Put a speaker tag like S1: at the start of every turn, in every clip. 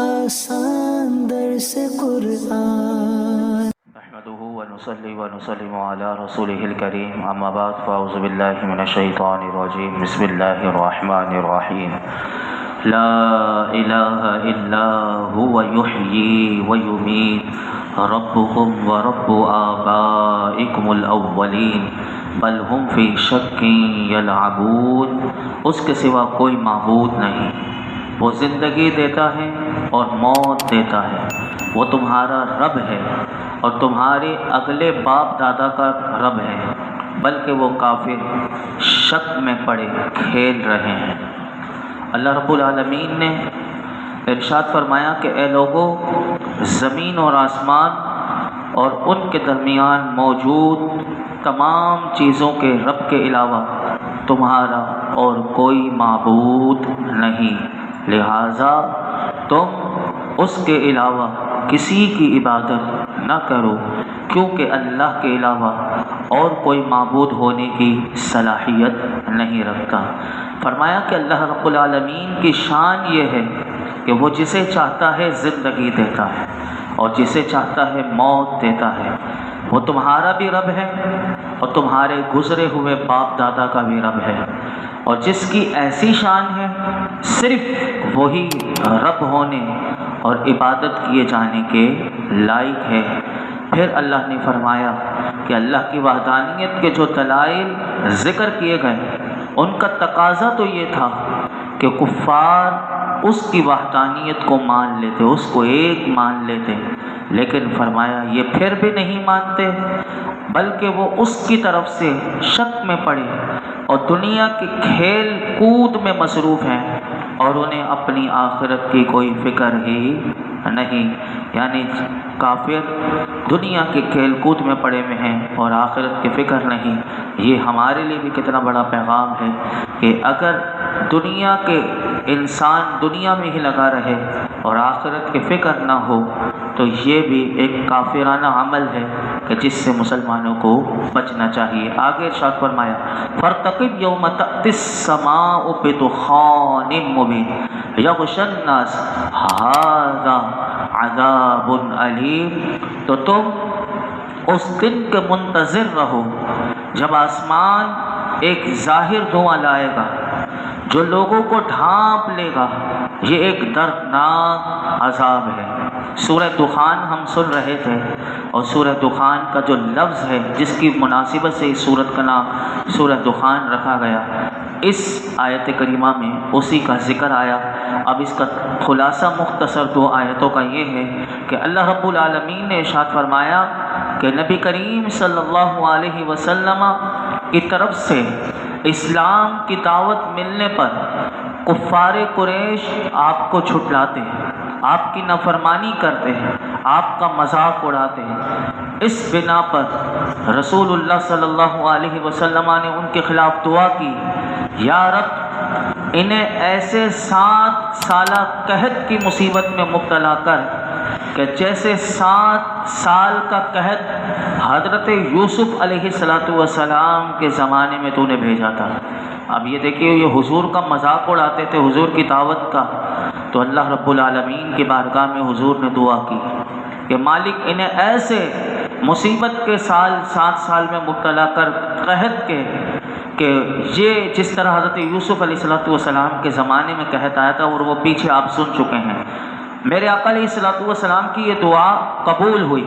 S1: آسان درس قرآن
S2: نحمده ونصلي ونسلم على رسوله الكريم اما بعد فاعوذ بالله من الشيطان الرجيم بسم الله الرحمن الرحيم لا اله الا هو يحيي ويميت ربكم ورب آبائكم الاولین بل هم فی شک یلعبون، اس کے سوا کوئی معبود نہیں، وہ زندگی دیتا ہے اور موت دیتا ہے، وہ تمہارا رب ہے اور تمہارے اگلے باپ دادا کا رب ہے، بلکہ وہ کافر شک میں پڑے کھیل رہے ہیں۔ اللہ رب العالمین نے ارشاد فرمایا کہ اے لوگو، زمین اور آسمان اور ان کے درمیان موجود تمام چیزوں کے رب کے علاوہ تمہارا اور کوئی معبود نہیں، لہذا تم اس کے علاوہ کسی کی عبادت نہ کرو، کیونکہ اللہ کے علاوہ اور کوئی معبود ہونے کی صلاحیت نہیں رکھتا۔ فرمایا کہ اللہ رب العالمین کی شان یہ ہے کہ وہ جسے چاہتا ہے زندگی دیتا ہے اور جسے چاہتا ہے موت دیتا ہے، وہ تمہارا بھی رب ہے اور تمہارے گزرے ہوئے باپ دادا کا بھی رب ہے، اور جس کی ایسی شان ہے صرف وہی رب ہونے اور عبادت کیے جانے کے لائق ہے۔ پھر اللہ نے فرمایا کہ اللہ کی وحدانیت کے جو دلائل ذکر کیے گئے ان کا تقاضا تو یہ تھا کہ کفار اس کی وحدانیت کو مان لیتے، اس کو ایک مان لیتے، لیکن فرمایا یہ پھر بھی نہیں مانتے، بلکہ وہ اس کی طرف سے شک میں پڑے اور دنیا کے کھیل کود میں مصروف ہیں اور انہیں اپنی آخرت کی کوئی فکر ہی نہیں، یعنی کافر دنیا کے کھیل کود میں پڑے ہوئے ہیں اور آخرت کی فکر نہیں۔ یہ ہمارے لیے بھی کتنا بڑا پیغام ہے کہ اگر دنیا کے انسان دنیا میں ہی لگا رہے اور آخرت کی فکر نہ ہو تو یہ بھی ایک کافرانہ عمل ہے کہ جس سے مسلمانوں کو بچنا چاہیے۔ آگے ارشاد فرمایا فَارْتَقِبْ يَوْمَ تَأْتِي السَّمَاءُ بِدُخَانٍ مُّبِينٍ يَغْشَى النَّاسَ هَٰذَا عَذَابٌ أَلِيمٌ، تو تم اس دن کے منتظر رہو جب آسمان ایک ظاہر دھواں لائے گا جو لوگوں کو ڈھانپ لے گا، یہ ایک دردناک عذاب ہے۔ سورہ دخان ہم سن رہے تھے، اور سورہ دخان کا جو لفظ ہے جس کی مناسبت سے اس سورت کا نام سورہ دخان رکھا گیا، اس آیت کریمہ میں اسی کا ذکر آیا۔ اب اس کا خلاصہ مختصر دو آیتوں کا یہ ہے کہ اللہ رب العالمین نے ارشاد فرمایا کہ نبی کریم صلی اللہ علیہ وسلم کی طرف سے اسلام کی دعوت ملنے پر کفار قریش آپ کو جھٹلاتے ہیں، آپ کی نافرمانی کرتے ہیں، آپ کا مذاق اڑاتے ہیں۔ اس بنا پر رسول اللہ صلی اللہ علیہ وسلم نے ان کے خلاف دعا کی، یا رب انہیں ایسے 7 سالہ قحط کی مصیبت میں مبتلا کر کہ جیسے 7 سال کا قحط حضرت یوسف علیہ السلام کے زمانے میں تو نے بھیجا تھا۔ اب یہ دیکھیے، یہ حضور کا مذاق اڑاتے تھے، حضور کی دعوت کا، تو اللہ رب العالمین کی بارگاہ میں حضور نے دعا کی کہ مالک انہیں ایسے مصیبت کے 7 سال میں مبتلا کر قحط کے کہ یہ جس طرح حضرت یوسف علیہ السلام کے زمانے میں قحط آیا تھا اور وہ پیچھے آپ سن چکے ہیں۔ میرے آقا علیہ السلام کی یہ دعا قبول ہوئی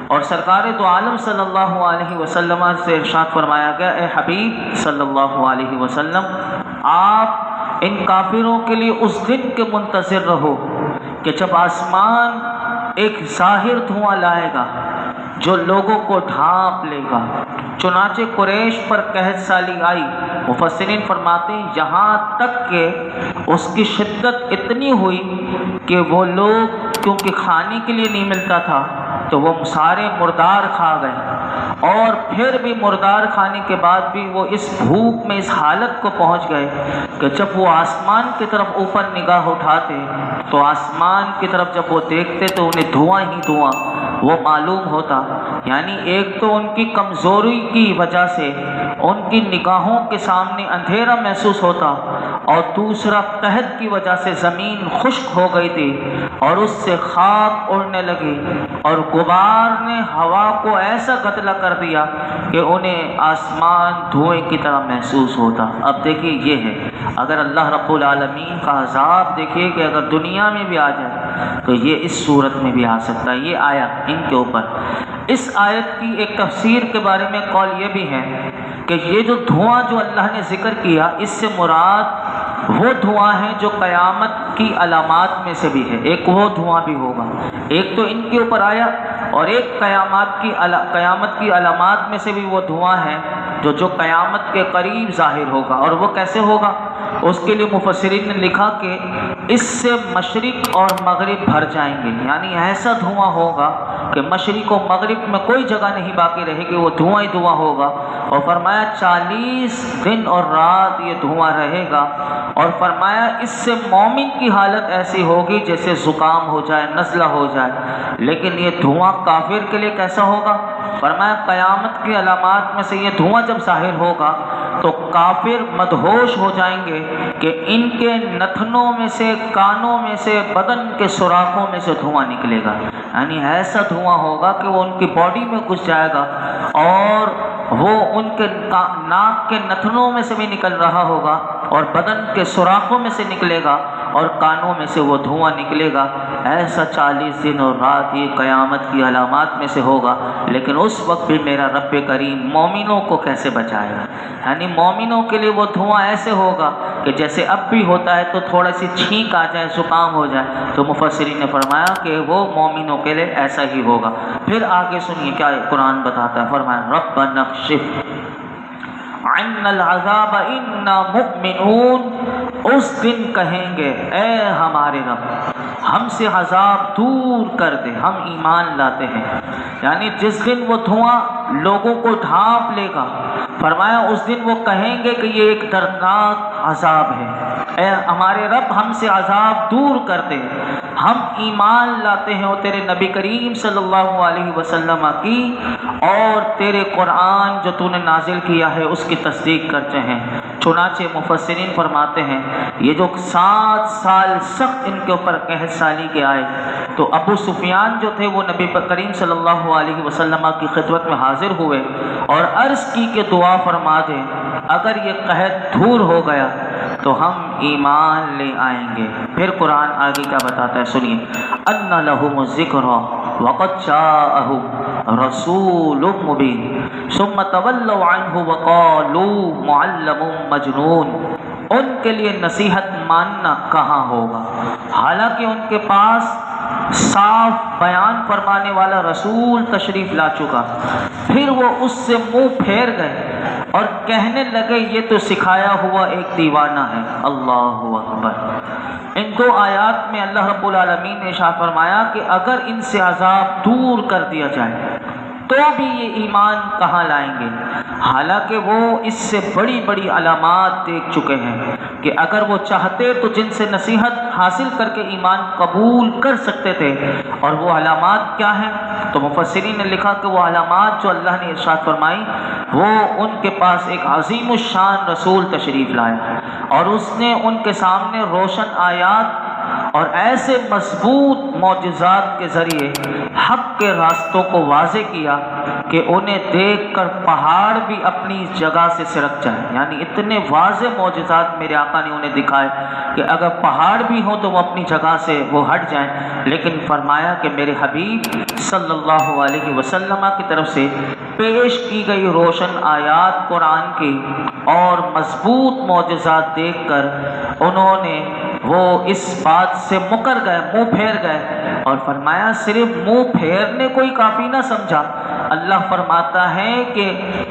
S2: اور سرکار دو عالم صلی اللہ علیہ وسلم سے ارشاد فرمایا گیا، اے حبیب صلی اللہ علیہ وسلم، آپ ان کافروں کے لیے اس دن کے منتظر رہو کہ جب آسمان ایک ظاہر دھواں لائے گا جو لوگوں کو ڈھانپ لے گا۔ چنانچہ قریش پر قحط سالی آئی، مفسرین فرماتے ہیں یہاں تک کہ اس کی شدت اتنی ہوئی کہ وہ لوگ کیونکہ کھانے کے لیے نہیں ملتا تھا تو وہ سارے مردار کھا گئے، اور پھر بھی مردار کھانے کے بعد بھی وہ اس بھوک میں اس حالت کو پہنچ گئے کہ جب وہ آسمان کی طرف اوپر نگاہ اٹھاتے تو آسمان کی طرف جب وہ دیکھتے تو انہیں دھواں ہی دھواں وہ معلوم ہوتا۔ یعنی ایک تو ان کی کمزوری کی وجہ سے ان کی نگاہوں کے سامنے اندھیرا محسوس ہوتا، اور دوسرا قحط کی وجہ سے زمین خشک ہو گئی تھی اور اس سے خاک اڑنے لگی اور غبار نے ہوا کو ایسا گدلا کر دیا کہ انہیں آسمان دھوئیں کی طرح محسوس ہوتا۔ اب دیکھیے یہ ہے، اگر اللہ رب العالمین کا عذاب دیکھیے کہ اگر دنیا میں بھی آ جائے تو یہ اس صورت میں بھی آ سکتا ہے۔ یہ آیا ان کے اوپر۔ اس آیت کی ایک تفسیر کے بارے میں قول یہ بھی ہے کہ یہ جو دھواں جو اللہ نے ذکر کیا، اس سے مراد وہ دھواں ہے جو قیامت کی علامات میں سے بھی ہے۔ ایک وہ دھواں بھی ہوگا، ایک تو ان کے اوپر آیا، اور ایک قیامت کی علامات میں سے بھی وہ دھواں ہے جو قیامت کے قریب ظاہر ہوگا۔ اور وہ کیسے ہوگا؟ اس کے لیے مفسرین نے لکھا کہ اس سے مشرق اور مغرب بھر جائیں گے، یعنی ایسا دھواں ہوگا کہ مشرق و مغرب میں کوئی جگہ نہیں باقی رہے گی، وہ دھواں ہی دھواں ہوگا۔ اور فرمایا 40 دن اور رات یہ دھواں رہے گا، اور فرمایا اس سے مومن کی حالت ایسی ہوگی جیسے زکام ہو جائے، نزلہ ہو جائے۔ لیکن یہ دھواں کافر کے لیے کیسا ہوگا؟ فرمایا قیامت کی علامات میں سے یہ دھواں جب ظاہر ہوگا تو کافر مدہوش ہو جائیں گے کہ ان کے نتنوں میں سے، کانوں میں سے، بدن کے سوراخوں میں سے دھواں نکلے گا، یعنی ایسا دھواں ہوگا کہ وہ ان کی باڈی میں گھس جائے گا اور وہ ان کے ناک کے نتنوں میں سے بھی نکل رہا ہوگا اور بدن کے سوراخوں میں سے نکلے گا اور کانوں میں سے وہ دھواں نکلے گا۔ ایسا 40 دن اور رات یہ قیامت کی علامات میں سے ہوگا۔ لیکن اس وقت بھی میرا رب کریم مومنوں کو کیسے بچائے گا؟ یعنی مومنوں کے لیے وہ دھواں ایسے ہوگا کہ جیسے اب بھی ہوتا ہے تو تھوڑا سی چھینک آ جائے، زکام ہو جائے، تو مفسرین نے فرمایا کہ وہ مومنوں کے لیے ایسا ہی ہوگا۔ پھر آگے سنیے کیا قرآن بتاتا ہے، فرمایا ربنا اکشف عنا العذاب انا مؤمنون۔ اس دن کہیں گے اے ہمارے رب ہم سے عذاب دور کر دے، ہم ایمان لاتے ہیں۔ یعنی جس دن وہ دھواں لوگوں کو ڈھانپ لے گا، فرمایا اس دن وہ کہیں گے کہ یہ ایک دردناک عذاب ہے، اے ہمارے رب ہم سے عذاب دور کر دے، ہم ایمان لاتے ہیں اور تیرے نبی کریم صلی اللہ علیہ وسلم کی اور تیرے قرآن جو تو نے نازل کیا ہے اس کی تصدیق کرتے ہیں۔ چنانچہ مفسرین فرماتے ہیں یہ جو 7 سال سخت ان کے اوپر قحط سالی کے آئے تو ابو سفیان جو تھے وہ نبی کریم صلی اللہ علیہ وسلم کی خدمت میں حاضر ہوئے اور عرض کی کہ دعا فرما دے، اگر یہ قحط دور ہو گیا تو ہم ایمان لے آئیں گے۔ پھر قرآن آگے کیا بتاتا ہے سنیے، ان لہم الذکر وقد جاءہم رسول مبین ثم تولوا عنہ وقالوا معلم مجنون۔ ان کے لیے نصیحت ماننا کہاں ہوگا، حالانکہ ان کے پاس صاف بیان فرمانے والا رسول تشریف لا چکا، پھر وہ اس سے منہ پھیر گئے اور کہنے لگے یہ تو سکھایا ہوا ایک دیوانہ ہے۔ اللہ اکبر۔ ان 2 آیات میں اللہ رب العالمین نے ارشاد فرمایا کہ اگر ان سے عذاب دور کر دیا جائے تو بھی یہ ایمان کہاں لائیں گے، حالانکہ وہ اس سے بڑی بڑی علامات دیکھ چکے ہیں کہ اگر وہ چاہتے تو جن سے نصیحت حاصل کر کے ایمان قبول کر سکتے تھے۔ اور وہ علامات کیا ہیں؟ تو مفسرین نے لکھا کہ وہ علامات جو اللہ نے ارشاد فرمائی وہ ان کے پاس ایک عظیم الشان رسول تشریف لایا اور اس نے ان کے سامنے روشن آیات اور ایسے مضبوط معجزات کے ذریعے حق کے راستوں کو واضح کیا کہ انہیں دیکھ کر پہاڑ بھی اپنی جگہ سے سرک جائیں۔ یعنی اتنے واضح معجزات میرے آقا نے انہیں دکھائے کہ اگر پہاڑ بھی ہوں تو وہ اپنی جگہ سے وہ ہٹ جائیں۔ لیکن فرمایا کہ میرے حبیب صلی اللہ علیہ وسلم کی طرف سے پیش کی گئی روشن آیات قرآن کی اور مضبوط معجزات دیکھ کر انہوں نے وہ اس بات سے مکر گئے، منہ پھیر گئے، اور فرمایا صرف منہ پھیرنے کو ہی کافی نہ سمجھا، اللہ فرماتا ہے کہ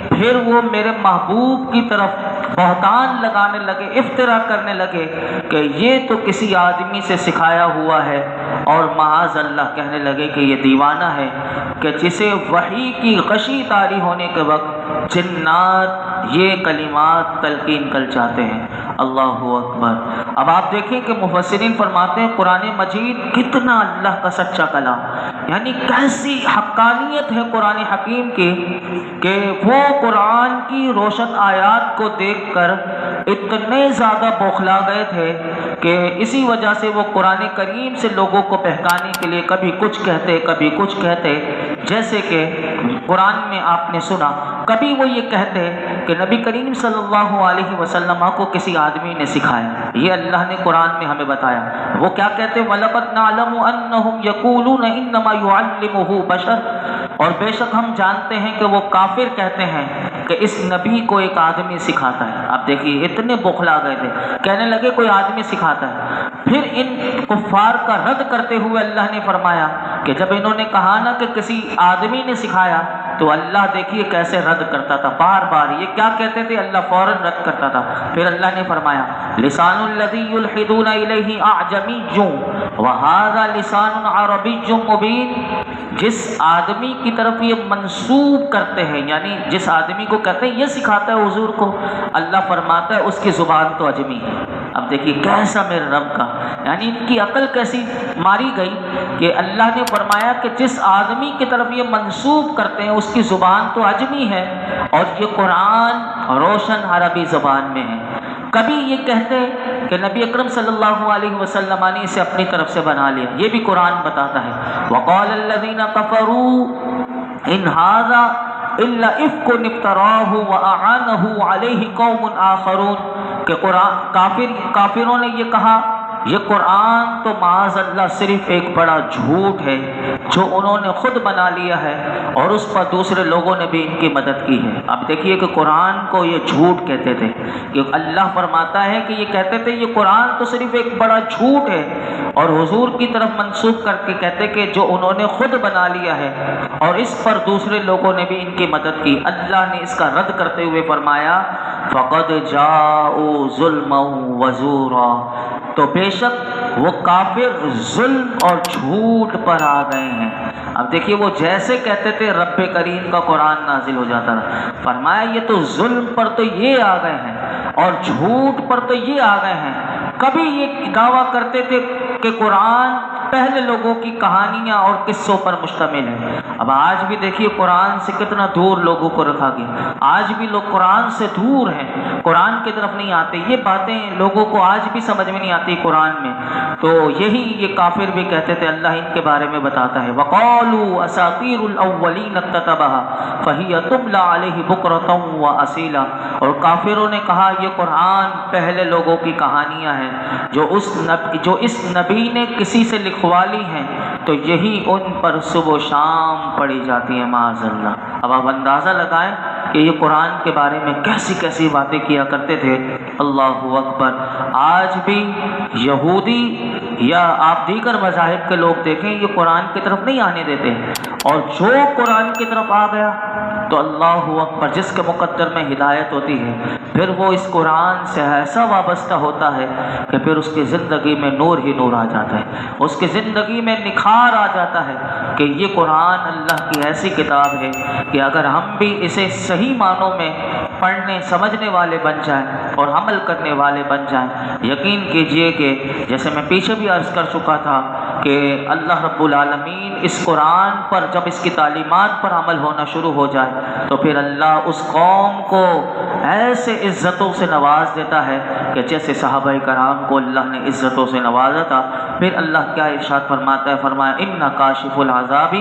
S2: پھر وہ میرے محبوب کی طرف بہتان لگانے لگے، افترا کرنے لگے کہ یہ تو کسی آدمی سے سکھایا ہوا ہے، اور معاذ اللہ کہنے لگے کہ یہ دیوانہ ہے کہ جسے وحی کی غشی طاری ہونے کے وقت جنات یہ کلمات تلقین کر چاہتے ہیں۔ اللہ اکبر۔ اب آپ دیکھیں کہ مفسرین فرماتے ہیں قرآن مجید کتنا اللہ کا سچا کلام، یعنی کیسی حقانیت ہے قرآن حکیم کی کہ وہ قرآن کی روشن آیات کو دیکھ کر اتنے زیادہ بوکھلا گئے تھے کہ اسی وجہ سے وہ قرآن کریم سے لوگوں کو بہکانے کے لیے کبھی کچھ کہتے کبھی کچھ کہتے۔ جیسے کہ قرآن میں آپ نے سنا کبھی وہ یہ کہتے کہ نبی کریم صلی اللہ علیہ وسلم کو کسی آدمی نے سکھایا، یہ اللہ نے قرآن میں ہمیں بتایا۔ وہ کیا کہتے؟ وَلَقَدْ نَعْلَمُ أَنَّهُمْ يَقُولُونَ إِنَّمَا يُعَلِّمُهُ بَشَرٌ، اور بے شک ہم جانتے ہیں کہ وہ کافر کہتے ہیں کہ اس نبی کو ایک آدمی سکھاتا ہے۔ آپ دیکھیے اتنے بوکھلا گئے تھے، کہنے لگے کوئی آدمی سکھاتا ہے۔ پھر ان کفار کا رد کرتے ہوئے اللہ نے فرمایا کہ جب انہوں نے کہا نا کہ کسی آدمی نے سکھایا تو اللہ دیکھیے کیسے رد کرتا تھا، بار بار یہ کیا کہتے تھے اللہ فوراً رد کرتا تھا۔ پھر اللہ نے فرمایا لسان الذی یلحدون الیہ اعجمی وہذا لسان عربی مبین، جس آدمی کی طرف یہ منسوب کرتے ہیں، یعنی جس آدمی کو کہتے ہیں یہ سکھاتا ہے حضور کو، اللہ فرماتا ہے اس کی زبان تو عجمی ہے۔ اب دیکھیے کیسا میرے رب کا، یعنی ان کی عقل کیسی ماری گئی کہ اللہ نے فرمایا کہ جس آدمی کی طرف یہ منسوب کرتے ہیں اس کی زبان تو عجمی ہے اور یہ قرآن روشن عربی زبان میں ہے۔ کبھی یہ کہتے کہ نبی اکرم صلی اللہ علیہ وسلم نے اسے اپنی طرف سے بنا لیا، یہ بھی قرآن بتاتا ہے۔ وقال الذین کفروا ان ھذا الا افک افتراہ واعانہ علیہ قوم آخرون، کہ کافروں نے یہ کہا یہ قرآن تو معاذ اللہ صرف ایک بڑا جھوٹ ہے جو انہوں نے خود بنا لیا ہے اور اس پر دوسرے لوگوں نے بھی ان کی مدد کی ہے۔ اب دیکھیے کہ قرآن کو یہ جھوٹ کہتے تھے، کہ اللہ فرماتا ہے کہ یہ کہتے تھے یہ قرآن تو صرف ایک بڑا جھوٹ ہے، اور حضور کی طرف منسوب کر کے کہتے کہ جو انہوں نے خود بنا لیا ہے اور اس پر دوسرے لوگوں نے بھی ان کی مدد کی۔ اللہ نے اس کا رد کرتے ہوئے فرمایا فقد جاءوا ظلما وزورا، تو بے شک وہ کافر ظلم اور جھوٹ پر آ گئے ہیں۔ اب دیکھیے وہ جیسے کہتے تھے رب کریم کا قرآن نازل ہو جاتا تھا، فرمایا یہ تو ظلم پر تو یہ آ گئے ہیں اور جھوٹ پر تو یہ آ گئے ہیں۔ کبھی یہ دعویٰ کرتے تھے کہ قرآن پہلے لوگوں کی کہانیاں اور قصوں پر مشتمل ہے۔ اب آج بھی دیکھیے قرآن سے کتنا دور لوگوں کو رکھا گیا، آج بھی لوگ قرآن سے دور ہیں، قرآن کی طرف نہیں آتے، یہ باتیں لوگوں کو آج بھی سمجھ میں نہیں آتی قرآن میں۔ تو یہی یہ کافر بھی کہتے تھے، اللہ ان کے بارے میں بتاتا ہے وَقَالُوا أَسَاطِيرُ الْأَوَّلِينَ اكْتَتَبَهَا فَهِيَ تُمْلَى عَلَيْهِ بُكْرَةً وَأَصِيلًا، اور کافروں نے کہا یہ قرآن پہلے لوگوں کی کہانیاں ہیں جو اس نبی نے کسی سے لکھوا لی ہیں، تو یہی ان پر صبح و شام پڑھی جاتی ہیں معاذ اللہ۔ اب آپ اندازہ لگائیں کہ یہ قرآن کے بارے میں کیسی کیسی باتیں کیا کرتے تھے۔ اللہ اکبر۔ آج بھی یہودی یا آپ دیگر مذاہب کے لوگ دیکھیں یہ قرآن کی طرف نہیں آنے دیتے، اور جو قرآن کی طرف آ گیا تو اللہ اکبر، جس کے مقدر میں ہدایت ہوتی ہے پھر وہ اس قرآن سے ایسا وابستہ ہوتا ہے کہ پھر اس کی زندگی میں نور ہی نور آ جاتا ہے، اس کی زندگی میں نکھار آ جاتا ہے کہ یہ قرآن اللہ کی ایسی کتاب ہے کہ اگر ہم بھی اسے صحیح معنوں میں پڑھنے سمجھنے والے بن جائیں اور عمل کرنے والے بن جائیں، یقین کیجئے کہ جیسے میں پیچھے بھی عرض کر چکا تھا کہ اللہ رب العالمین اس قرآن پر جب اس کی تعلیمات پر عمل ہونا شروع ہو جائے تو پھر اللہ اس قوم کو ایسے عزتوں سے نواز دیتا ہے کہ جیسے صحابہ کرام کو اللہ نے عزتوں سے نوازا تھا۔ پھر اللہ کیا ارشاد فرماتا ہے، فرمایا ان کاشف العذاب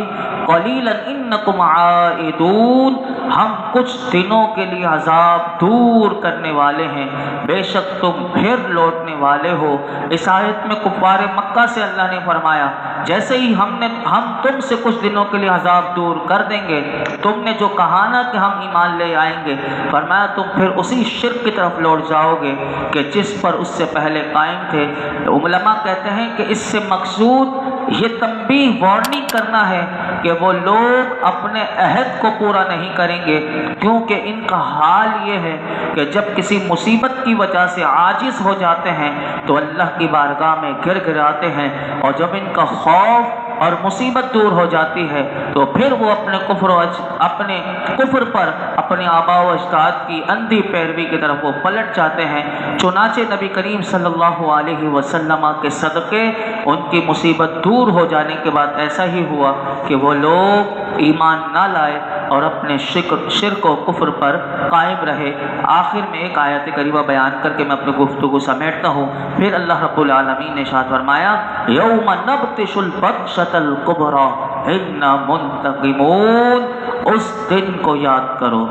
S2: قلیلا انکم عائدون، ہم کچھ دنوں کے لیے عذاب دور کرنے والے ہیں، بے شک تم پھر لوٹنے والے ہو۔ اس آیت میں کفار مکہ سے اللہ نے فرمایا جیسے ہی ہم تم سے کچھ دنوں کے لیے عذاب دور کر دیں گے، تم نے جو کہا نا کہ ہم ایمان لے آئیں گے، فرمایا تم پھر اسی شرک کی طرف لوٹ جاؤ گے کہ جس پر اس سے پہلے قائم تھے۔ علماء کہتے ہیں کہ اس سے مقصود یہ تنبیہ وارننگ کرنا ہے کہ وہ لوگ اپنے عہد کو پورا نہیں کریں گے، کیونکہ ان کا حال یہ ہے کہ جب کسی مصیبت کی وجہ سے عاجز ہو جاتے ہیں تو اللہ کی بارگاہ میں گر گراتے ہیں، اور جب ان کا خوف اور مصیبت دور ہو جاتی ہے تو پھر وہ اپنے کفر پر اپنے آباء و اجداد کی اندھی پیروی کی طرف وہ پلٹ جاتے ہیں۔ چنانچہ نبی کریم صلی اللہ علیہ وسلم کے صدقے ان کی مصیبت دور ہو جانے کے بعد ایسا ہی ہوا کہ وہ لوگ ایمان نہ لائے اور اپنے شرک و کفر پر قائم رہے۔ آخر میں ایک آیت کریمہ بیان کر کے میں اپنی گفتگو سمیٹتا ہوں۔ پھر اللہ رب العالمین نے ارشاد فرمایا یوم نبطش البطشۃ الکبریٰ انا منتقمون، اس دن کو یاد کرو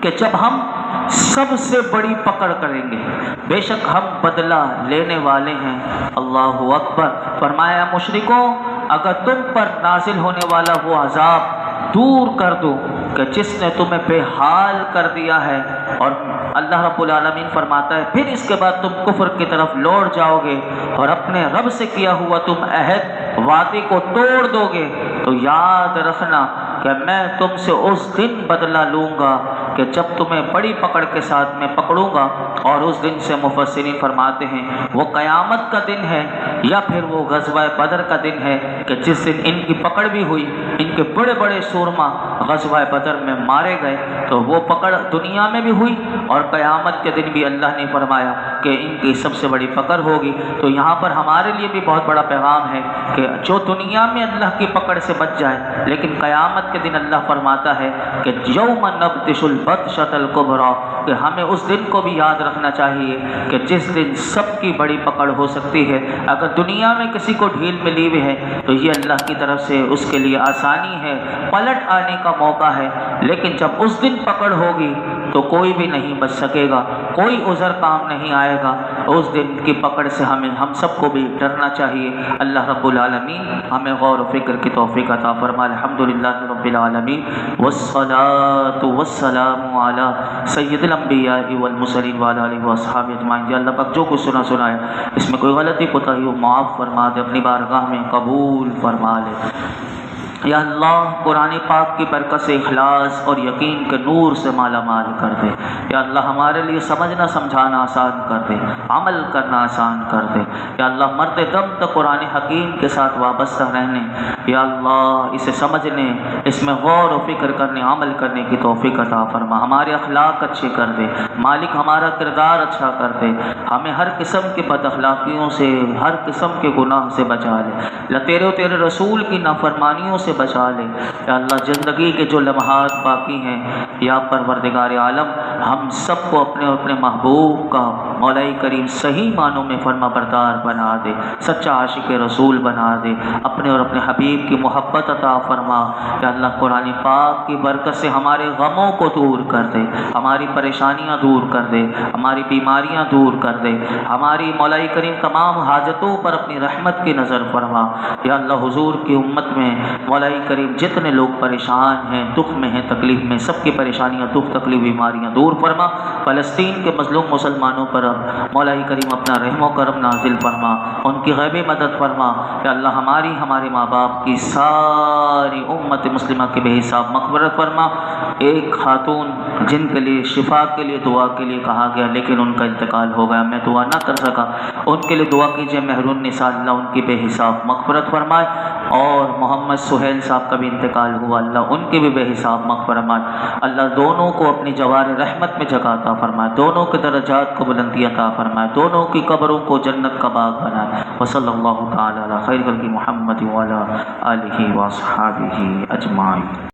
S2: کہ جب ہم سب سے بڑی پکڑ کریں گے، بے شک ہم بدلہ لینے والے ہیں۔ اللہ اکبر۔ فرمایا مشرکوں اگر تم پر نازل ہونے والا وہ عذاب دور کر دو کہ جس نے تمہیں بے حال کر دیا ہے، اور اللہ رب العالمین فرماتا ہے پھر اس کے بعد تم کفر کی طرف لوٹ جاؤ گے اور اپنے رب سے کیا ہوا تم عہد وعدے کو توڑ دو گے، تو یاد رکھنا کہ میں تم سے اس دن بدلہ لوں گا کہ جب تمہیں بڑی پکڑ کے ساتھ میں پکڑوں گا۔ اور اس دن سے مفسرین فرماتے ہیں وہ قیامت کا دن ہے یا پھر وہ غزوہ بدر کا دن ہے کہ جس دن ان کی پکڑ بھی ہوئی، ان کے بڑے بڑے سورما غزوہ بدر میں مارے گئے، تو وہ پکڑ دنیا میں بھی ہوئی اور قیامت کے دن بھی اللہ نے فرمایا کہ ان کی سب سے بڑی پکڑ ہوگی۔ تو یہاں پر ہمارے لیے بھی بہت بڑا پیغام ہے کہ جو دنیا میں اللہ کی پکڑ سے بچ جائے، لیکن قیامت کے دن اللہ فرماتا ہے کہ یوم نبطش البطشۃ الکبریٰ، کہ ہمیں اس دن کو بھی یاد رکھنا چاہیے کہ جس دن سب کی بڑی پکڑ ہو سکتی ہے۔ اگر دنیا میں کسی کو ڈھیل ملی ہوئی ہے تو یہ اللہ کی طرف سے اس کے لیے آسانی ہے، پلٹ آنے کا موقع ہے، لیکن جب اس دن پکڑ ہوگی تو کوئی بھی نہیں بچ سکے گا، کوئی عذر کام نہیں آئے گا۔ اس دن کی پکڑ سے ہم سب کو بھی ڈرنا چاہیے۔ اللہ رب العالمین ہمیں غور و فکر کی توفیق عطا فرمائے۔ الحمدللہ رب العالمین والصلاة والسلام علی سید الانبیاء والمرسلین وعلی آلہ واصحابہ اجمعین۔ یا اللہ پاک جو کچھ سنا ہے اس میں کوئی غلطی کوتاہی ہو معاف فرما دے، اپنی بارگاہ میں قبول فرما لے۔ یا اللہ قرآن پاک کی برکت سے اخلاص اور یقین کے نور سے مالا مال کر دے۔ یا اللہ ہمارے لیے سمجھنا سمجھانا آسان کر دے، عمل کرنا آسان کر دے۔ یا اللہ مرتے دم تک قرآن حکیم کے ساتھ وابستہ رہنے، یا اللہ اسے سمجھنے، اس میں غور و فکر کرنے، عمل کرنے کی توفیق عطا فرما۔ ہمارے اخلاق اچھے کر دے مالک، ہمارا کردار اچھا کر دے، ہمیں ہر قسم کی بد اخلاقیوں سے، ہر قسم کے گناہ سے بچا لے۔ یا تیرے رسول کی نافرمانیوں سے بچا لے۔ یا اللہ زندگی کے جو لمحات باقی ہیں، یا پروردگار عالم ہم سب کو اپنے اپنے محبوب کا مولا کریم صحیح معنوں میں فرما بردار بنا دے، سچا عاشق رسول بنا دے، اپنے اور اپنے حبیب کی محبت عطا فرما۔ یا اللہ قرآن پاک کی برکت سے ہمارے غموں کو دور کر دے، ہماری پریشانیاں دور کر دے، ہماری بیماریاں دور کر دے، ہماری مولا کریم تمام حاجتوں پر اپنی رحمت کی نظر فرما۔ یا اللہ حضور کی امت میں مولا کریم جتنے لوگ پریشان ہیں، دکھ میں ہیں، تکلیف میں، سب کی پریشانیاں، دکھ، تکلیف، بیماریاں دور فرما۔ فلسطین کے مظلوم مسلمانوں پر مولا کریم اپنا رحم و کرم نازل فرما، ان کی غیبی مدد فرما۔ یا اللہ ہمارے ماں باپ کی ساری امت مسلمہ کی بے حساب مغفرت فرما۔ ایک خاتون جن کے لیے شفا کے لیے دعا کے لیے کہا گیا لیکن ان کا انتقال ہو گیا، میں دعا نہ کر سکا، ان کے لیے دعا کیجیے مہرون نساء، اللہ ان کی بے حساب مغفرت فرمائے۔ اور محمد سہیل صاحب کا بھی انتقال ہوا، اللہ ان کی بھی بے حساب مغفرت فرمائے۔ اللہ دونوں کو اپنی جوار رحمت میں جگہ عطا فرمائے، دونوں کے درجات کو بلندی عطا فرمائے، دونوں کی قبروں کو جنت کا باغ بنائے۔ وصلی اللہ تعالی علی خیر خلق محمد وعلی آلہ واصحابہ اجمعین۔